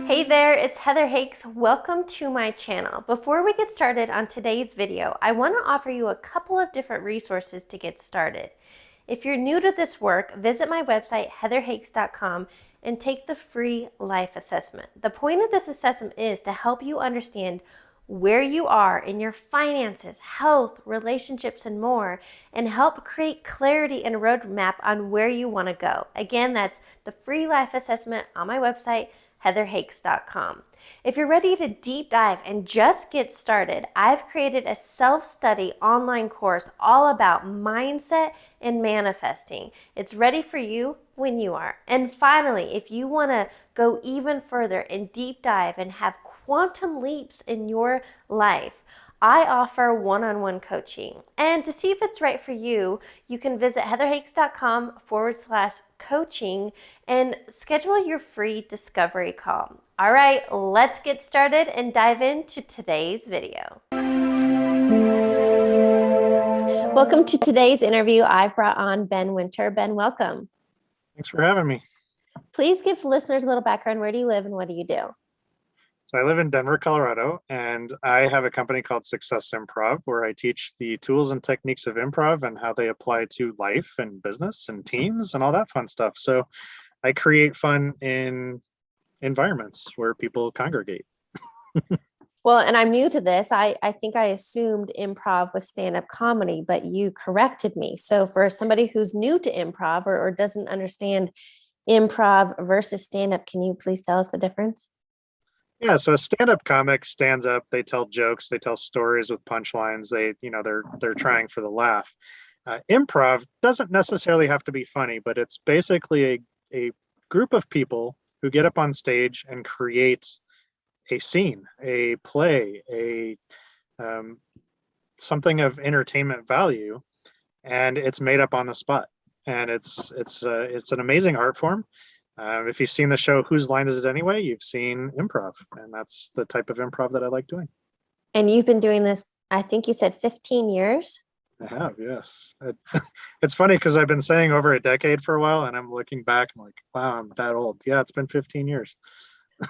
Hey there, it's Heather Hakes. Welcome to my channel. Before we get started on today's video, I want to offer you a couple of different resources to get started. If you're new to this work, visit my website, heatherhakes.com, and take the free life assessment. The point of this assessment is to help you understand where you are in your finances, health, relationships, and more, and help create clarity and a roadmap on where you want to go. Again, that's the free life assessment on my website, heatherhakes.com. If you're ready to deep dive and just get started, I've created a self-study online course all about mindset and manifesting. It's ready for you when you are. And finally, if you want to go even further and deep dive and have quantum leaps in your life, I offer one-on-one coaching. And to see if it's right for you, you can visit heatherhakes.com/coaching and schedule your free discovery call. All right, let's get started and dive into today's video. Welcome to today's interview. I've brought on Ben Winter. Ben, welcome. Thanks for having me. Please give listeners a little background. Where do you live and what do you do? So I live in Denver, Colorado, and I have a company called Success Improv where I teach the tools and techniques of improv and how they apply to life and business and teams and all that fun stuff. So I create fun in environments where people congregate. Well, and I'm new to this. I think I assumed improv was stand-up comedy, but you corrected me. So for somebody who's new to improv or doesn't understand improv versus stand-up, can you please tell us the difference? Yeah, so a stand-up comic stands up, they tell jokes, they tell stories with punchlines, they're trying for the laugh. Improv doesn't necessarily have to be funny, but it's basically a group of people who get up on stage and create a scene, a play, a something of entertainment value, and it's made up on the spot. And it's an amazing art form. If you've seen the show Whose Line Is It Anyway, you've seen improv, and that's the type of improv that I like doing. And you've been doing this, I think you said 15 years. I have, yes. It's funny because I've been saying over a decade for a while, and I'm looking back, I'm like, wow, I'm that old. Yeah, it's been 15 years.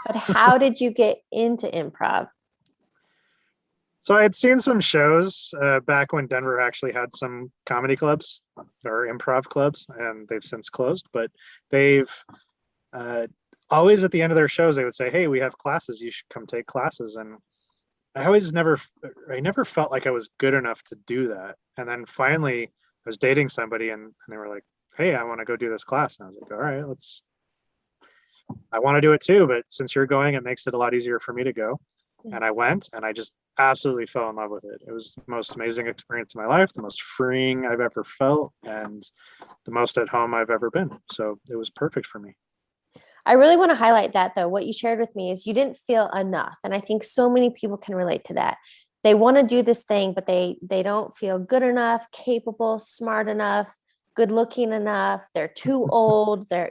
But how did you get into improv? So I had seen some shows back when Denver actually had some comedy clubs or improv clubs, and they've since closed, but they've always at the end of their shows, they would say, hey, we have classes, you should come take classes. And I never felt like I was good enough to do that. And then finally I was dating somebody and they were like, hey, I want to go do this class. And I was like, all right, I want to do it too, but since you're going, it makes it a lot easier for me to go. And I went and I just absolutely fell in love with it. It was the most amazing experience of my life, the most freeing I've ever felt, and the most at home I've ever been. So it was perfect for me. I really want to highlight that though. What you shared with me is you didn't feel enough. And I think so many people can relate to that. They want to do this thing, but they don't feel good enough, capable, smart enough, good looking enough. They're too old. They're,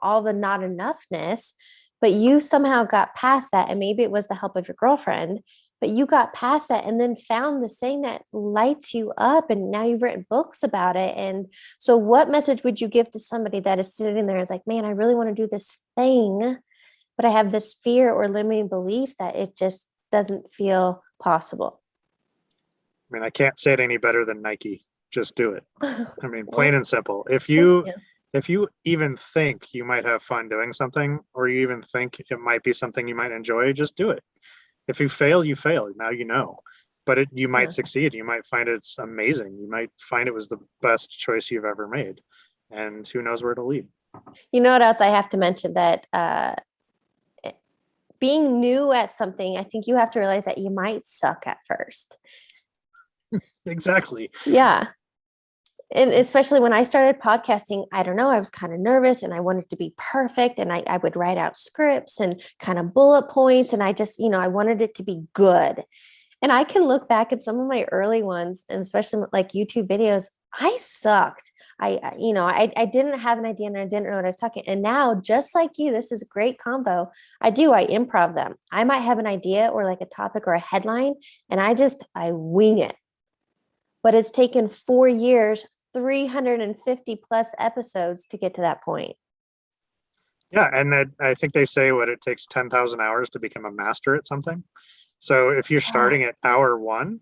all the not enoughness, but you somehow got past that. And maybe it was the help of your girlfriend, but you got past that and then found the thing that lights you up. And now you've written books about it. And so what message would you give to somebody that is sitting there and is like, man, I really want to do this thing, but I have this fear or limiting belief that it just doesn't feel possible? I mean, I can't say it any better than Nike. Just do it. I mean, plain and simple. If you even think you might have fun doing something, or you even think it might be something you might enjoy, just do it. If you fail, you fail. Now you know. But you might succeed. You might find it's amazing. You might find it was the best choice you've ever made. And who knows where to lead. You know what else I have to mention? That being new at something, I think you have to realize that you might suck at first. Exactly. Yeah. And especially when I started podcasting, I don't know, I was kind of nervous and I wanted to be perfect. And I would write out scripts and kind of bullet points. And I just, I wanted it to be good. And I can look back at some of my early ones, and especially like YouTube videos, I sucked. I didn't have an idea and I didn't know what I was talking. And now, just like you, this is a great combo. I improv them. I might have an idea or like a topic or a headline, and I wing it. But it's taken 4 years, 350 plus episodes to get to that point. Yeah, and that I think they say what it takes 10,000 hours to become a master at something. So if you're Yeah. starting at hour one,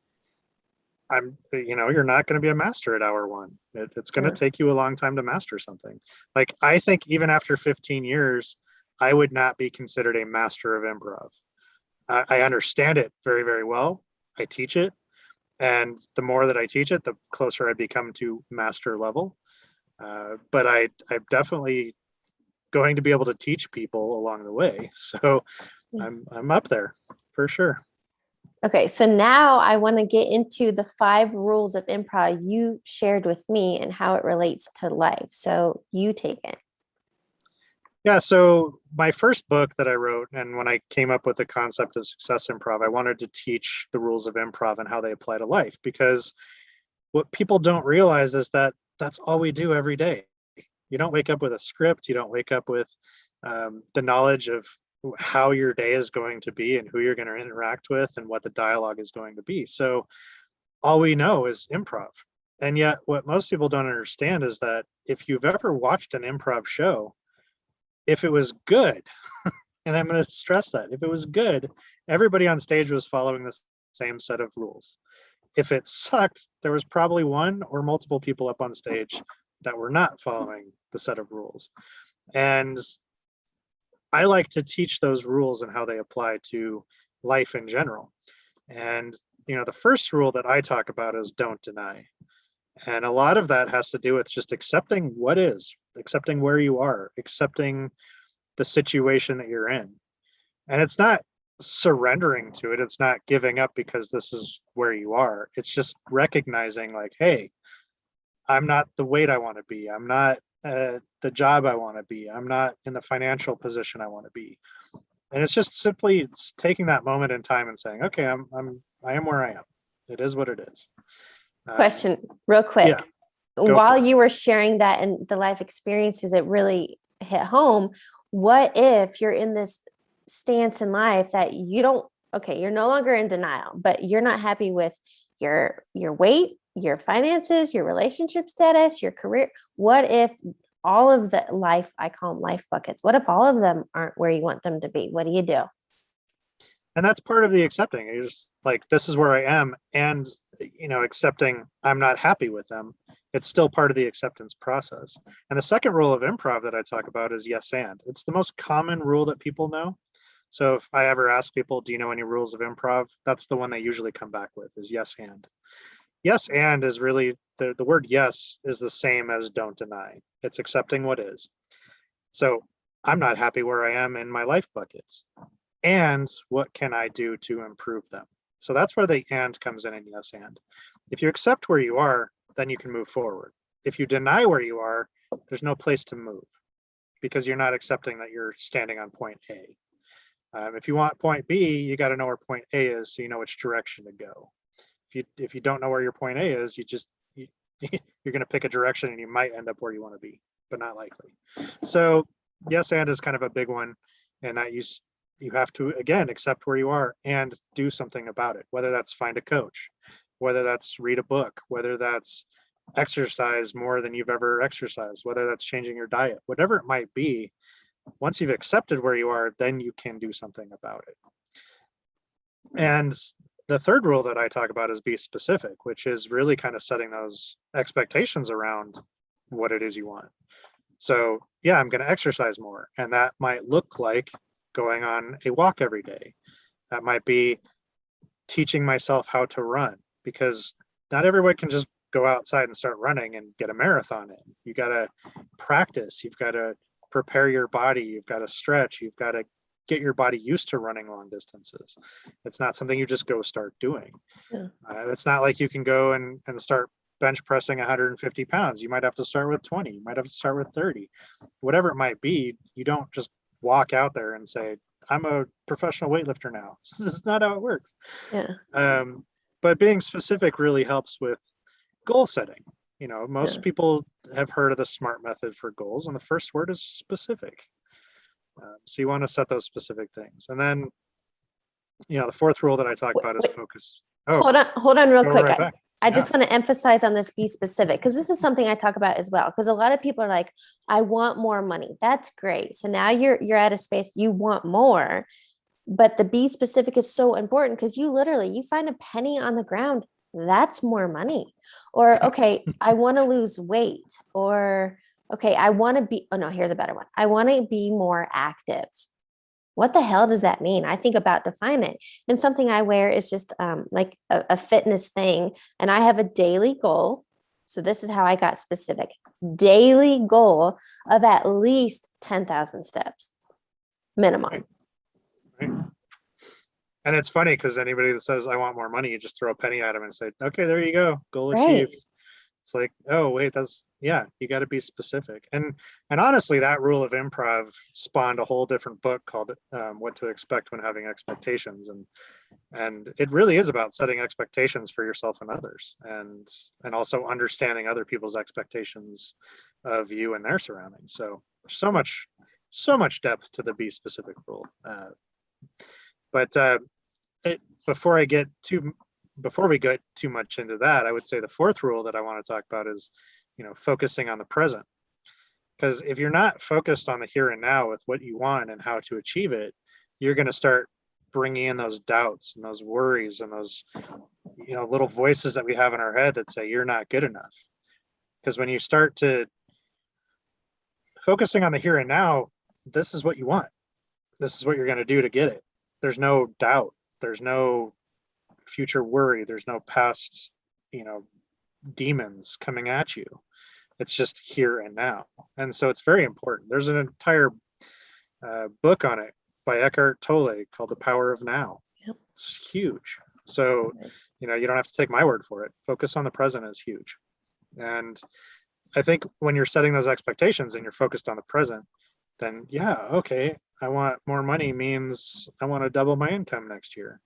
you're not going to be a master at hour one. It's going to Yeah. take you a long time to master something. Like, I think even after 15 years, I would not be considered a master of improv. I understand it very, very well. I teach it. And the more that I teach it, the closer I become to master level. But I'm definitely going to be able to teach people along the way. So Yeah. I'm up there for sure. Okay, so now I want to get into the 5 rules of improv you shared with me and how it relates to life. So you take it. Yeah, so my first book that I wrote, and when I came up with the concept of success improv, I wanted to teach the rules of improv and how they apply to life, because what people don't realize is that that's all we do every day. You don't wake up with a script, you don't wake up with the knowledge of how your day is going to be and who you're going to interact with and what the dialogue is going to be. So all we know is improv. And yet, what most people don't understand is that if you've ever watched an improv show, if it was good, and I'm going to stress that, if it was good, everybody on stage was following the same set of rules. If it sucked, there was probably one or multiple people up on stage that were not following the set of rules. And I like to teach those rules and how they apply to life in general. And the first rule that I talk about is don't deny. And a lot of that has to do with just accepting what is, accepting where you are, accepting the situation that you're in. And it's not surrendering to it. It's not giving up because this is where you are. It's just recognizing, like, hey, I'm not the weight I want to be. I'm not the job I want to be. I'm not in the financial position I want to be. And it's just simply taking that moment in time and saying, okay, I am where I am. It is what it is. Question, real Yeah, quick. go While for it. you were sharing that and the life experiences, it really hit home. What if you're in this stance in life that you don't, okay, you're no longer in denial, but you're not happy with your weight, your finances, your relationship status, your career? What if all of the life, I call them life buckets, what if all of them aren't where you want them to be? What do you do? And that's part of the accepting. It's just like, this is where I am. And, accepting I'm not happy with them. It's still part of the acceptance process. And the second rule of improv that I talk about is yes and. It's the most common rule that people know. So if I ever ask people, do you know any rules of improv? That's the one they usually come back with, is yes and. Yes and is really the word yes is the same as don't deny. It's accepting what is. So I'm not happy where I am in my life buckets. And what can I do to improve them? So that's where the and comes in yes and. If you accept where you are, then you can move forward. If you deny where you are, there's no place to move because you're not accepting that you're standing on point A. If you want point B, you got to know where point A is so you know which direction to go. If you don't know where your point A is, you're going to pick a direction and you might end up where you want to be, but not likely. So yes and is kind of a big one, and that you have to, again, accept where you are and do something about it, whether that's find a coach, whether that's read a book, whether that's exercise more than you've ever exercised, whether that's changing your diet, whatever it might be. Once you've accepted where you are, then you can do something about it. And the third rule that I talk about is be specific, which is really kind of setting those expectations around what it is you want. So yeah, I'm going to exercise more, and that might look like going on a walk every day. That might be teaching myself how to run, because not everyone can just go outside and start running and get a marathon in. You got to practice. You've got to prepare your body. You've got to stretch. You've got to get your body used to running long distances. It's not something you just go start doing. Yeah. It's not like you can go and start bench pressing 150 pounds. You might have to start with 20. You might have to start with 30. Whatever it might be, you don't just walk out there and say, I'm a professional weightlifter now. This is not how it works. Yeah. But being specific really helps with goal setting. Most Yeah. people have heard of the SMART method for goals, and the first word is specific. So you want to set those specific things. And then, the fourth rule that I talk Wait, about is wait, focus. Oh, hold on real go quick. right back. I Yeah. just want to emphasize on this, be specific, because this is something I talk about as well. Because a lot of people are like, I want more money. That's great. So now you're at a space you want more, but the be specific is so important because you find a penny on the ground, that's more money. Or okay, I want to lose weight, or okay, I want to be, oh no, here's a better one. I want to be more active. What the hell does that mean? I think about define it. And something I wear is just like a fitness thing. And I have a daily goal. So this is how I got specific. Daily goal of at least 10,000 steps minimum. Right. Right. And it's funny because anybody that says I want more money, you just throw a penny at them and say, okay, there you go, goal Right. achieved. It's like, oh wait, yeah, you got to be specific. And honestly, that rule of improv spawned a whole different book called What to Expect When Having Expectations, and it really is about setting expectations for yourself and others, and also understanding other people's expectations of you and their surroundings. So so much depth to the be specific rule. But before I get too before we get too much into that, I would say the fourth rule that I want to talk about is, focusing on the present. Because if you're not focused on the here and now with what you want and how to achieve it, you're going to start bringing in those doubts and those worries and those, little voices that we have in our head that say you're not good enough. Because when you start to focusing on the here and now, this is what you want. This is what you're going to do to get it. There's no doubt. There's no future worry. There's no past, demons coming at you. It's just here and now. And so it's very important. There's an entire book on it by Eckhart Tolle called The Power of Now. Yep. It's huge. So, you don't have to take my word for it. Focus on the present is huge. And I think when you're setting those expectations and you're focused on the present, then yeah, okay, I want more money means I want to double my income next year.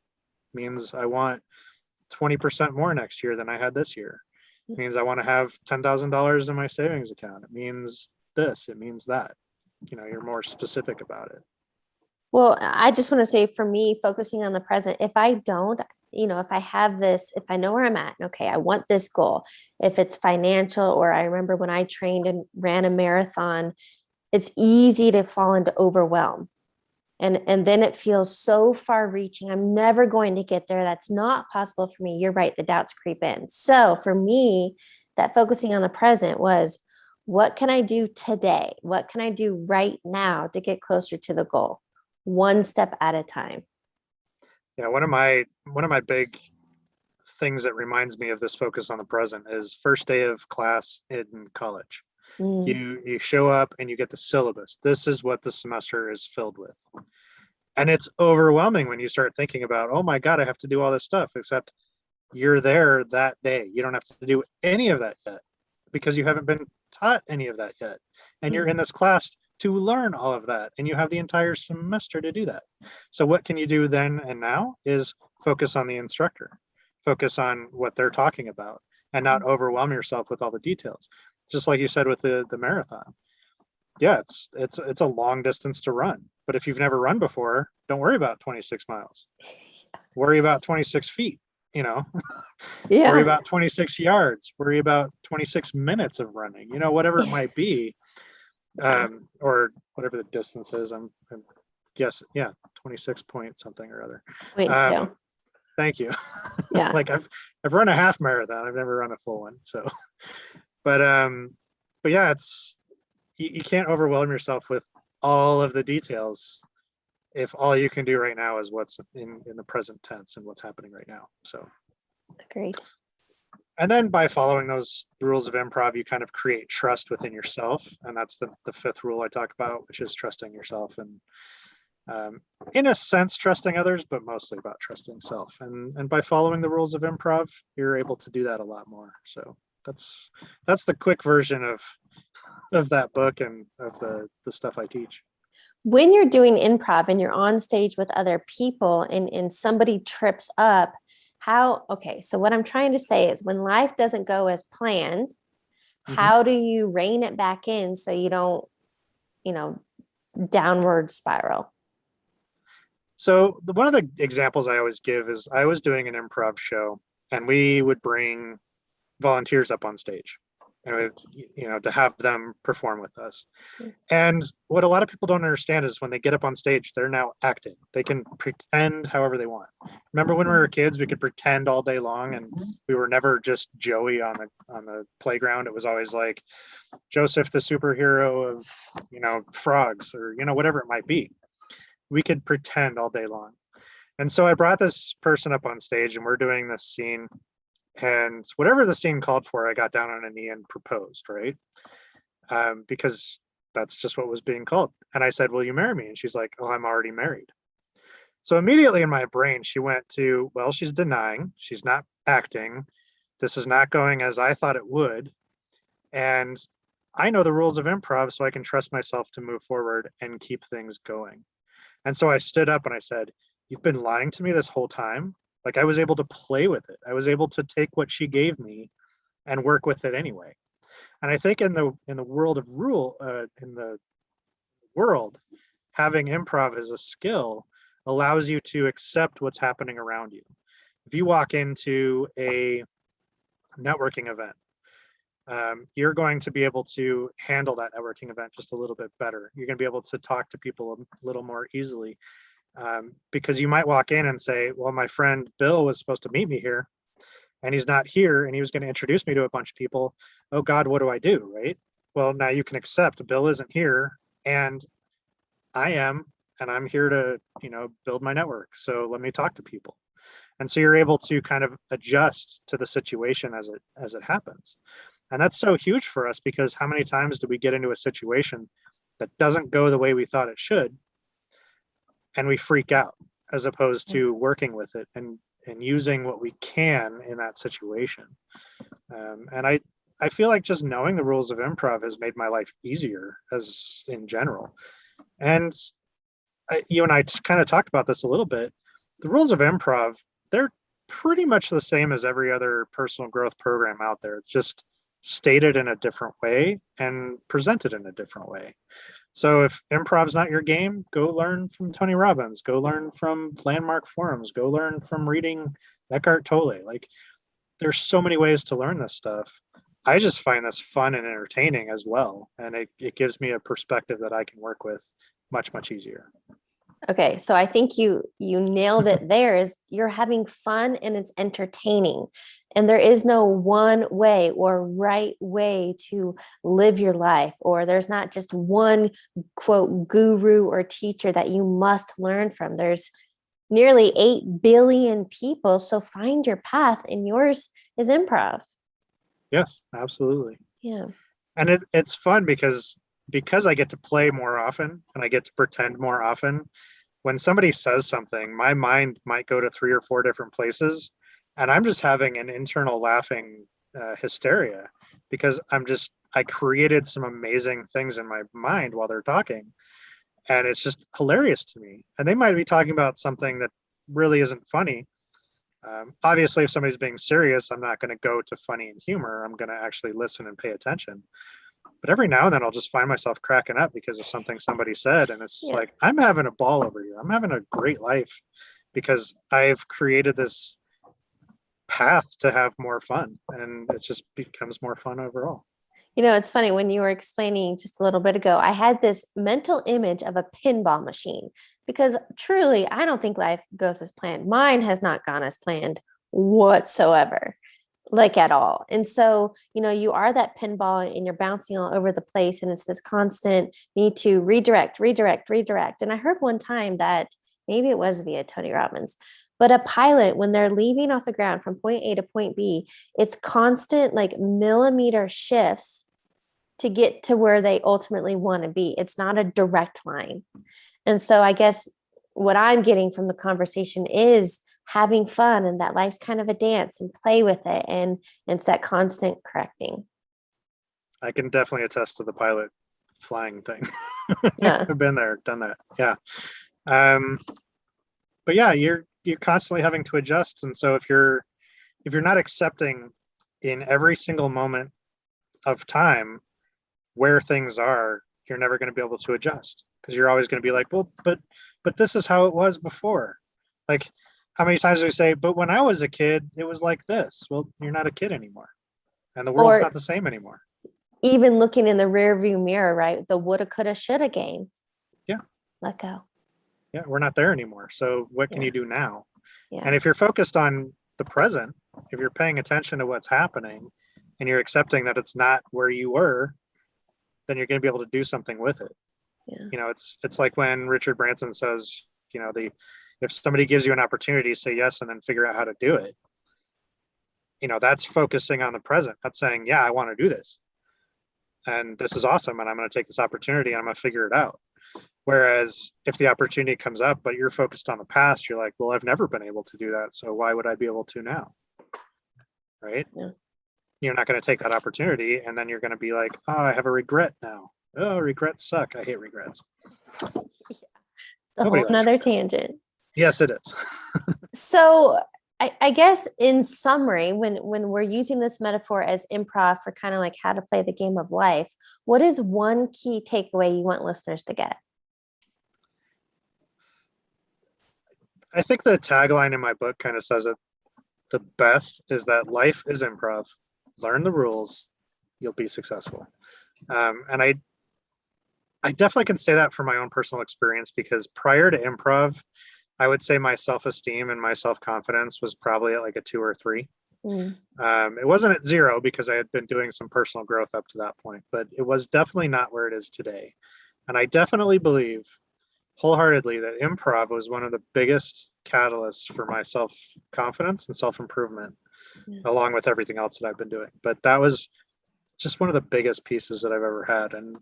Means I want 20% more next year than I had this year. It means I want to have $10,000 in my savings account. It means this, it means that. You're more specific about it. Well, I just want to say for me, focusing on the present, if I don't, if I have this, if I know where I'm at, okay, I want this goal. If it's financial, or I remember when I trained and ran a marathon, it's easy to fall into overwhelm. And then it feels so far reaching. I'm never going to get there. That's not possible for me. You're right. The doubts creep in. So for me, that focusing on the present was, what can I do today? What can I do right now to get closer to the goal? One step at a time. Yeah, one of my big things that reminds me of this focus on the present is first day of class in college. You show up and you get the syllabus. This is what the semester is filled with. And it's overwhelming when you start thinking about, oh my God, I have to do all this stuff, except you're there that day. You don't have to do any of that yet because you haven't been taught any of that yet. And you're in this class to learn all of that. And you have the entire semester to do that. So what can you do then and now is focus on the instructor, focus on what they're talking about, and not overwhelm yourself with all the details. Just like you said with the marathon. Yeah, it's a long distance to run. But if you've never run before, don't worry about 26 miles. Worry about 26 feet, Yeah. Worry about 26 yards. Worry about 26 minutes of running, whatever it might be. Or whatever the distance is. I'm guessing, yeah, 26 point something or other. Wait, so. Thank you. Yeah. Like I've run a half marathon. I've never run a full one. So, but yeah, you can't overwhelm yourself with all of the details if all you can do right now is what's in the present tense and what's happening right now. So Agreed. and then by following those rules of improv, you kind of create trust within yourself. And that's the fifth rule I talk about, which is trusting yourself and in a sense, trusting others, but mostly about trusting self. And by following the rules of improv, you're able to do that a lot more. So that's the quick version of that book and of the stuff I teach. When you're doing improv and you're on stage with other people and somebody trips up, okay, so what I'm trying to say is when life doesn't go as planned, how do you rein it back in so you don't, downward spiral? So one of the examples I always give is I was doing an improv show and we would bring volunteers up on stage, and to have them perform with us. And what a lot of people don't understand is when they get up on stage, they're now acting. They can pretend however they want. Remember when we were kids, we could pretend all day long, and we were never just Joey on the playground. It was always like Joseph, the superhero of, frogs, or, whatever it might be. We could pretend all day long. And so I brought this person up on stage, and we're doing this scene, and whatever the scene called for, I got down on a knee and proposed, right? Because that's just what was being called. And I said, will you marry me? And she's like, oh, I'm already married. So immediately in my brain, she went to, well, she's denying, she's not acting. This is not going as I thought it would. And I know the rules of improv, so I can trust myself to move forward and keep things going. And so I stood up and I said, you've been lying to me this whole time. Like, I was able to play with it. I was able to take what she gave me and work with it anyway. And I think in the world of having improv as a skill allows you to accept what's happening around you. If you walk into a networking event, you're going to be able to handle that networking event just a little bit better. You're going to be able to talk to people a little more easily, because you might walk in and say, well, my friend Bill was supposed to meet me here, and he's not here, and he was going to introduce me to a bunch of people. Oh God, what do I do, right? Well, now you can accept Bill isn't here, and I am, and I'm here to, build my network. So let me talk to people. And so you're able to kind of adjust to the situation as it happens. And that's so huge for us, because how many times do we get into a situation that doesn't go the way we thought it should, and we freak out, as opposed to working with it and using what we can in that situation. And I feel like just knowing the rules of improv has made my life easier as in general. And you and I kind of talked about this a little bit. The rules of improv, they're pretty much the same as every other personal growth program out there. It's just stated in a different way and presented in a different way. So if improv's not your game, go learn from Tony Robbins, go learn from landmark forums, go learn from reading Eckhart Tolle. Like, there's so many ways to learn this stuff. I just find this fun and entertaining as well. And it gives me a perspective that I can work with much, much easier. Okay, so I think you nailed it there. Is you're having fun and it's entertaining. And there is no one way or right way to live your life, or there's not just one quote guru or teacher that you must learn from. There's nearly 8 billion people. So find your path, and yours is improv. Yes, absolutely. Yeah. And it's fun because I get to play more often and I get to pretend more often. When somebody says something, my mind might go to 3 or 4 different places, and I'm just having an internal laughing hysteria, because I created some amazing things in my mind while they're talking, and it's just hilarious to me. And they might be talking about something that really isn't funny. Obviously, if somebody's being serious, I'm not going to go to funny and humor. I'm going to actually listen and pay attention. But every now and then I'll just find myself cracking up because of something somebody said. And it's like, I'm having a ball over here. I'm having a great life because I've created this path to have more fun, and it just becomes more fun overall. It's funny, when you were explaining just a little bit ago, I had this mental image of a pinball machine, because truly, I don't think life goes as planned. Mine has not gone as planned whatsoever, like at all. And so, you are that pinball and you're bouncing all over the place, and it's this constant need to redirect. And I heard one time that maybe it was via Tony Robbins, but a pilot, when they're leaving off the ground from point A to point B, it's constant, like, millimeter shifts to get to where they ultimately want to be. It's not a direct line. And so I guess what I'm getting from the conversation is having fun, and that life's kind of a dance, and play with it. And it's that constant correcting. I can definitely attest to the pilot flying thing. Yeah. I've been there, done that. Yeah. But yeah, you're constantly having to adjust. And so if you're not accepting in every single moment of time where things are, you're never going to be able to adjust, because you're always going to be like, well, but this is how it was before. Like, how many times do we say, but when I was a kid, it was like this? Well, you're not a kid anymore. And the world's Or not the same anymore. even looking in the rear view mirror, right? The woulda, coulda, shoulda game. Yeah. Let go. Yeah. We're not there anymore. So what can Yeah. you do now? Yeah. And if you're focused on the present, if you're paying attention to what's happening and you're accepting that it's not where you were, then you're going to be able to do something with it. Yeah. You know, it's like when Richard Branson says, you know, if somebody gives you an opportunity, say yes and then figure out how to do it. You know, that's focusing on the present. That's saying, yeah, I want to do this. And this is awesome. And I'm going to take this opportunity and I'm going to figure it out. Whereas if the opportunity comes up, but you're focused on the past, you're like, well, I've never been able to do that. So why would I be able to now? Right? Yeah. You're not going to take that opportunity. And then you're going to be like, oh, I have a regret now. Oh, regrets suck. I hate regrets. It's a whole nother tangent. Yes, it is. So I guess in summary, when we're using this metaphor as improv for kind of like how to play the game of life, what is one key takeaway you want listeners to get? I think the tagline in my book kind of says it the best, is that life is improv. Learn the rules, you'll be successful. And I definitely can say that from my own personal experience, because prior to improv, I would say my self-esteem and my self-confidence was probably at like a 2 or 3. It wasn't at 0 because I had been doing some personal growth up to that point, but it was definitely not where it is today. And I definitely believe wholeheartedly that improv was one of the biggest catalysts for my self-confidence and self-improvement, along with everything else that I've been doing. But that was just one of the biggest pieces that I've ever had. And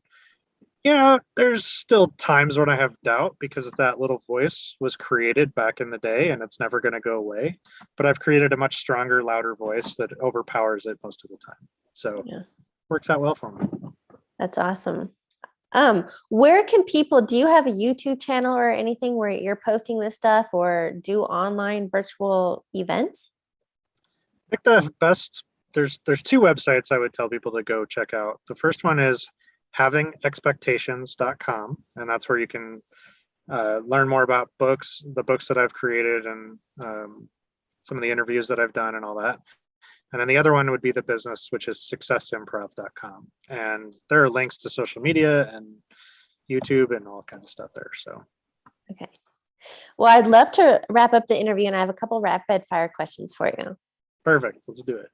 you know, there's still times when I have doubt because that little voice was created back in the day and it's never going to go away. But I've created a much stronger, louder voice that overpowers it most of the time. So works out well for me. That's awesome. Where can people, do you have a YouTube channel or anything where you're posting this stuff, or do online virtual events? I think the best, there's 2 websites I would tell people to go check out. The first one is havingexpectations.com, and that's where you can learn more about the books that I've created, and some of the interviews that I've done and all that. And then the other one would be the business, which is successimprov.com. And there are links to social media and YouTube and all kinds of stuff there. So, okay. Well, I'd love to wrap up the interview, and I have a couple rapid fire questions for you. Perfect. Let's do it.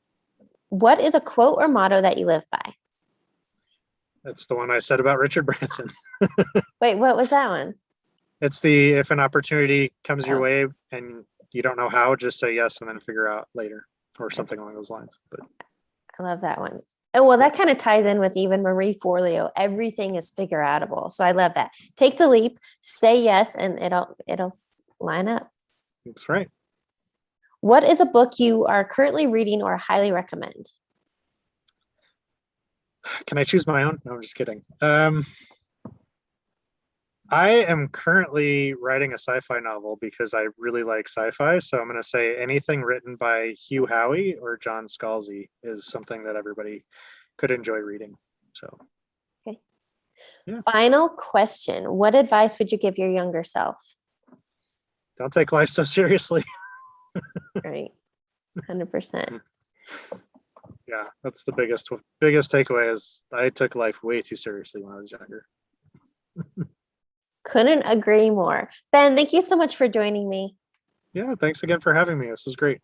What is a quote or motto that you live by? That's the one I said about Richard Branson. Wait, what was that one? It's the, if an opportunity comes your way and you don't know how, just say yes and then figure out later, or something along those lines. But I love that one. Oh, well, that kind of ties in with even Marie Forleo. Everything is figure outable. So I love that. Take the leap, say yes, and it'll line up. That's right. What is a book you are currently reading or highly recommend? Can I choose my own? No, I'm just kidding. I am currently writing a sci-fi novel because I really like sci-fi. So I'm going to say anything written by Hugh Howey or John Scalzi is something that everybody could enjoy reading. So, okay. Yeah. Final question. What advice would you give your younger self? Don't take life so seriously. Right. 100%. Yeah, that's the biggest takeaway is I took life way too seriously when I was younger. Couldn't agree more. Ben, thank you so much for joining me. Yeah, thanks again for having me. This was great.